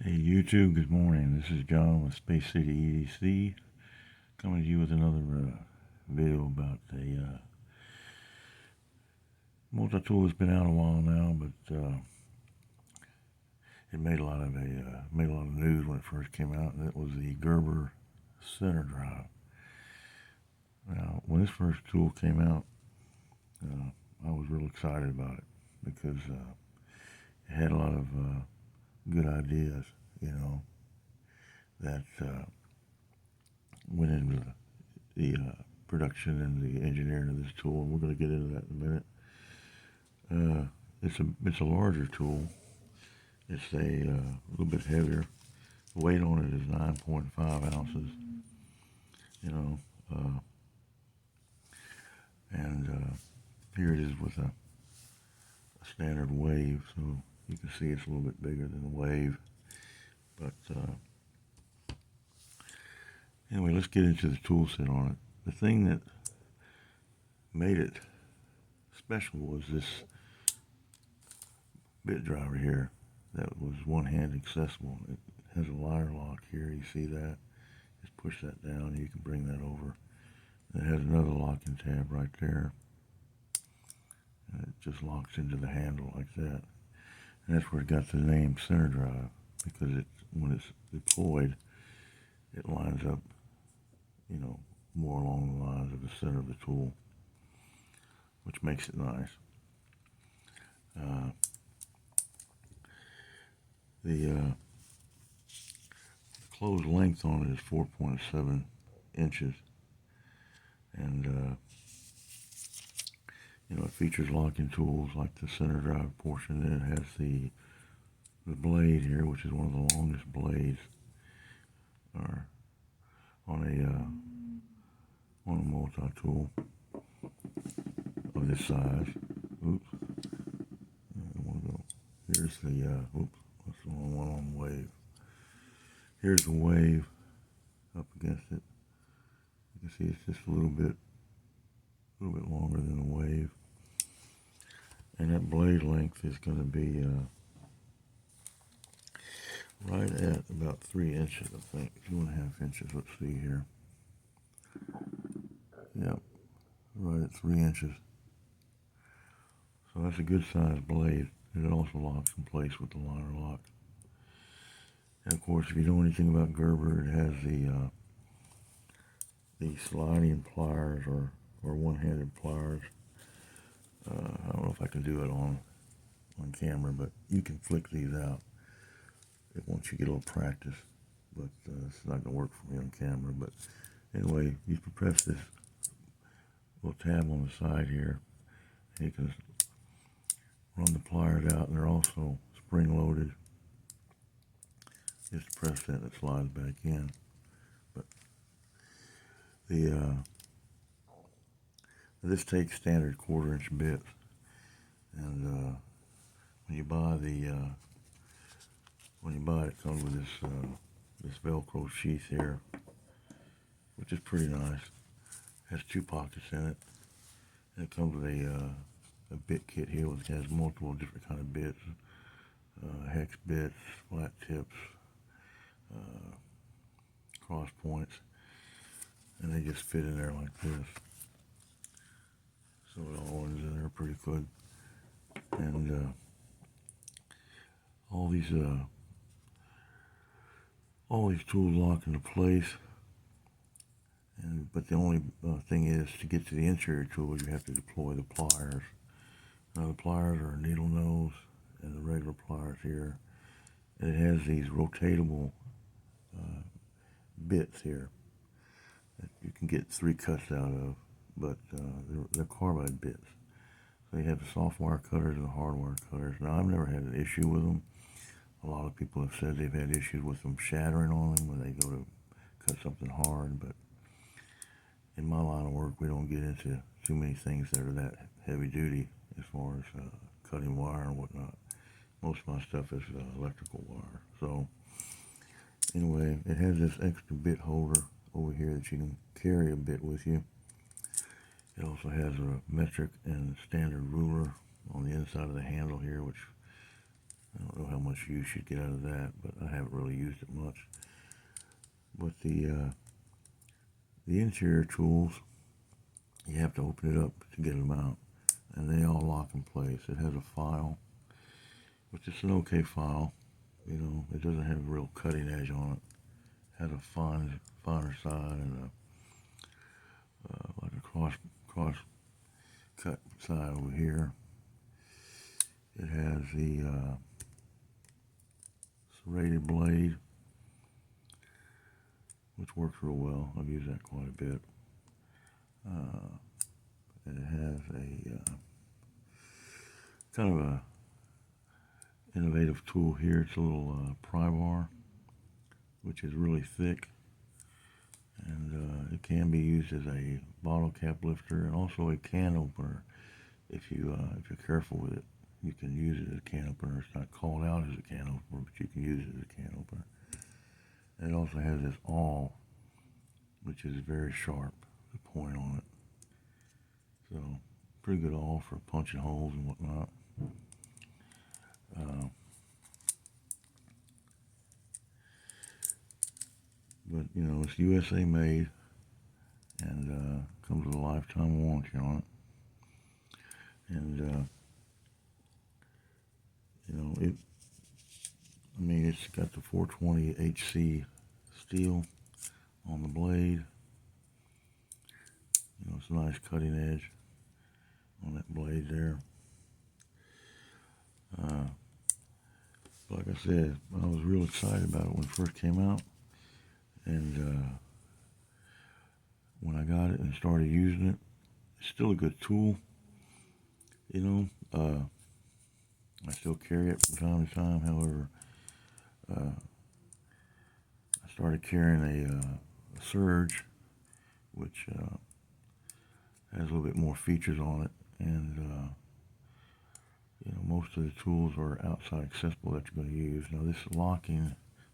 Hey YouTube, good morning. This is John with Space City EDC coming to you with another video about a multi-tool that's been out a while now, but it made a lot of news when it first came out, and it was the Gerber Centerdrive. Now, when this first tool came out, I was real excited about it because it had a lot of good ideas, that went into the production and the engineering of this tool, and we're going to get into that in a minute. It's a larger tool. It's a little bit heavier. The weight on it is 9.5 ounces. You know, and here it is with a standard wave, so you can see it's a little bit bigger than the wave. But anyway, let's get into the tool set on it. The thing that made it special was this bit driver here that was one-hand accessible. It has a lyre lock here. You see that? Just push that down and you can bring that over. It has another locking tab right there. And it just locks into the handle like that. And that's where it got the name Centerdrive, because when it's deployed, it lines up, more along the lines of the center of the tool, which makes it nice. The closed length on it is 4.7 inches, and it features locking tools like the Centerdrive portion. Then it has the blade here, which is one of the longest blades on a multi-tool of this size. Oops, I want to go. Here's the that's the wrong one on the wave. Here's the wave up against it. You can see it's just a little bit longer than the wave. And that blade length is going to be right at about 3 inches, I think. 2.5 inches. Let's see here. Yep, right at 3 inches. So that's a good sized blade. And it also locks in place with the lyre lock. And of course, if you know anything about Gerber, it has the sliding pliers or one-handed pliers. I don't know if I can do it on camera, but you can flick these out once you get a little practice. But it's not going to work for me on camera. But anyway, you can press this little tab on the side here, and you can run the pliers out, and they're also spring-loaded. Just press that and it slides back in. But this takes standard 1/4-inch bits, and when you buy it comes with this Velcro sheath here, which is pretty nice. It has 2 pockets in it, and it comes with a bit kit here, which has multiple different kind of bits, hex bits, flat tips, cross points, and they just fit in there like this. So it all is in there pretty good. And all these tools lock into place. But the only thing is, to get to the interior tools, you have to deploy the pliers. Now the pliers are a needle nose and the regular pliers here. And it has these rotatable bits here that you can get 3 cuts out of, but they're carbide bits. So you have the soft wire cutters and the hard wire cutters. Now, I've never had an issue with them. A lot of people have said they've had issues with them shattering on them when they go to cut something hard, but in my line of work, we don't get into too many things that are that heavy duty as far as cutting wire and whatnot. Most of my stuff is electrical wire. So anyway, it has this extra bit holder over here that you can carry a bit with you. It also has a metric and standard ruler on the inside of the handle here, which I don't know how much use you'd get out of that, but I haven't really used it much. But the interior tools, you have to open it up to get them out, and they all lock in place. It has a file, which is an okay file. It doesn't have a real cutting edge on it. It has a finer side and like a cross cut side over here. It has the serrated blade, which works real well. I've used that quite a bit. And it has a kind of a innovative tool here. It's a little pry bar, which is really thick, and it can be used as a bottle cap lifter and also a can opener. If you're careful with it, you can use it as a can opener. It's not called out as a can opener, but you can use it as a can opener. And it also has this awl, which is very sharp, the point on it. So, pretty good awl for punching holes and whatnot. But, it's USA made, and comes with a lifetime warranty on it. And, it's got the 420 HC steel on the blade. It's a nice cutting edge on that blade there. Like I said, I was real excited about it when it first came out, and when I got it and started using it, it's still a good tool. I still carry it from time to time. However, I started carrying a Surge, which has a little bit more features on it, and most of the tools are outside accessible that you're going to use. Now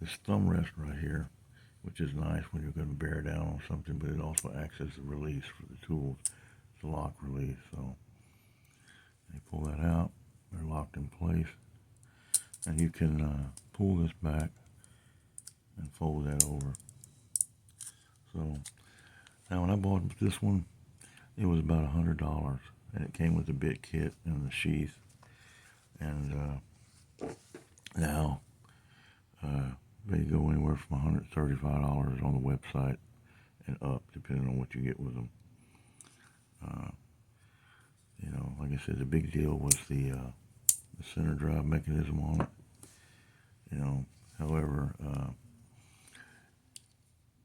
this thumb rest right here, which is nice when you're going to bear down on something, but it also acts as a release for the tools. It's a lock release, so you pull that out, they're locked in place, and you can pull this back and fold that over. So now when I bought this one, it was about $100, and it came with the bit kit and the sheath. And now they go anywhere from $135 on the website and up, depending on what you get with them. Like I said, the big deal was the Centerdrive mechanism on it. However,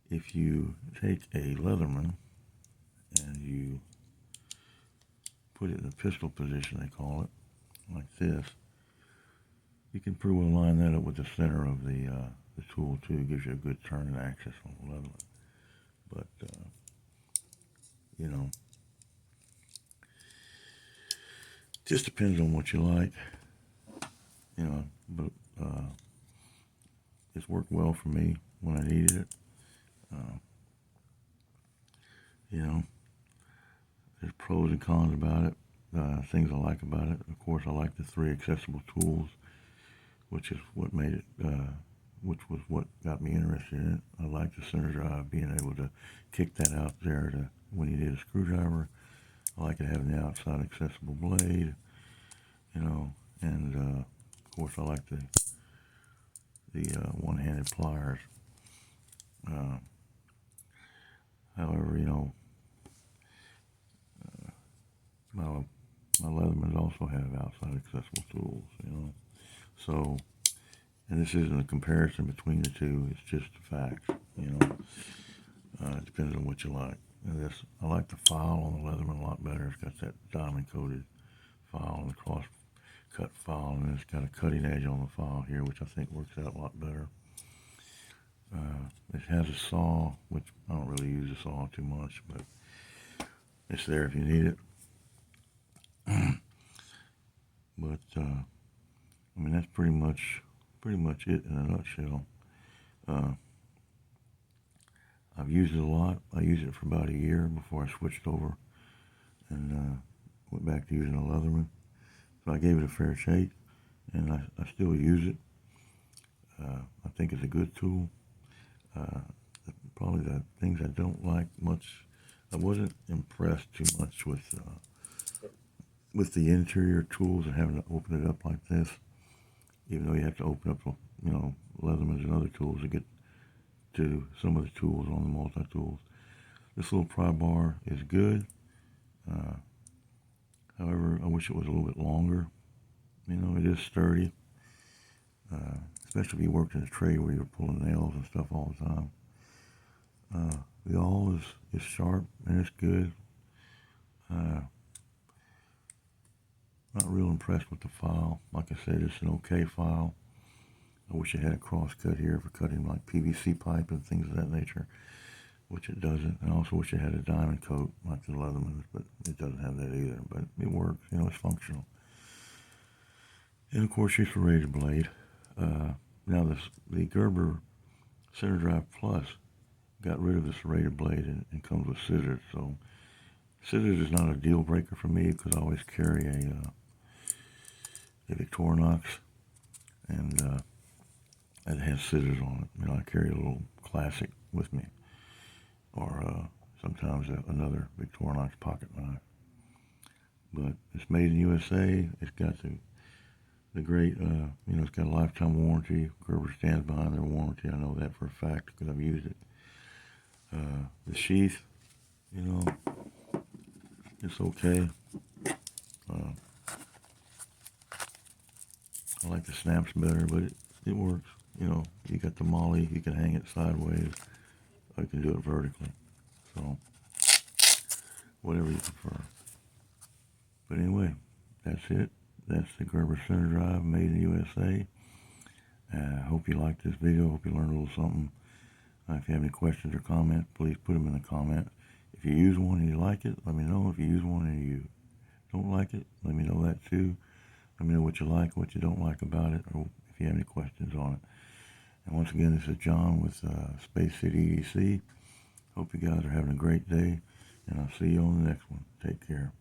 if you take a Leatherman and you put it in the pistol position, they call it, like this, you can pretty well line that up with the center of the tool too. It gives you a good turn and access on the Leatherman. But just depends on what you like. But it's worked well for me when I needed it. There's pros and cons about it. Things I like about it. Of course, I like the 3 accessible tools, which is what made it, which was what got me interested in it. I like the Centerdrive, being able to kick that out there when you need a screwdriver. I like it having the outside accessible blade, and of course I like the one-handed pliers. However, my Leathermans also have outside accessible tools, So, and this isn't a comparison between the two, it's just the facts, It depends on what you like. I like the file on the Leatherman a lot better. It's got that diamond-coated file and the cross-cut file, and it's got a cutting edge on the file here, which I think works out a lot better. It has a saw, which I don't really use a saw too much, but it's there if you need it. But that's pretty much it in a nutshell. I've used it a lot. I used it for about a year before I switched over and went back to using a Leatherman. So I gave it a fair shake, and I still use it. I think it's a good tool. Probably the things I don't like much, I wasn't impressed too much with the interior tools and having to open it up like this. Even though you have to open up, Leathermans and other tools to get to some of the tools on the multi-tools. This little pry bar is good. However, I wish it was a little bit longer. It is sturdy, especially if you worked in a trade where you're pulling nails and stuff all the time. The awl is sharp and it's good. Not real impressed with the file. Like I said, it's an okay file. I wish it had a cross cut here for cutting like PVC pipe and things of that nature, which it doesn't. I also wish it had a diamond coat like the Leathermans, but it doesn't have that either. But it works. It's functional. And of course, it's a rated blade. Now the Gerber Centerdrive Plus got rid of this rated blade and comes with scissors. So scissors is not a deal breaker for me because I always carry a Victorinox, and it has scissors on it. I carry a little classic with me, or sometimes another Victorinox pocket knife. But it's made in USA. It's got the great, it's got a lifetime warranty. Gerber stands behind their warranty. I know that for a fact because I've used it. The sheath, it's okay. I like the snaps better, but it works. You got the molly, you can hang it sideways, or you can do it vertically. So, whatever you prefer. But anyway, that's it. That's the Gerber Centerdrive, made in USA. I hope you liked this video. Hope you learned a little something. If you have any questions or comments, please put them in the comments. If you use one and you like it, let me know. If you use one and you don't like it, let me know that too. Let me know what you like, what you don't like about it, or if you have any questions on it. And once again, this is John with Space City EDC. Hope you guys are having a great day, and I'll see you on the next one. Take care.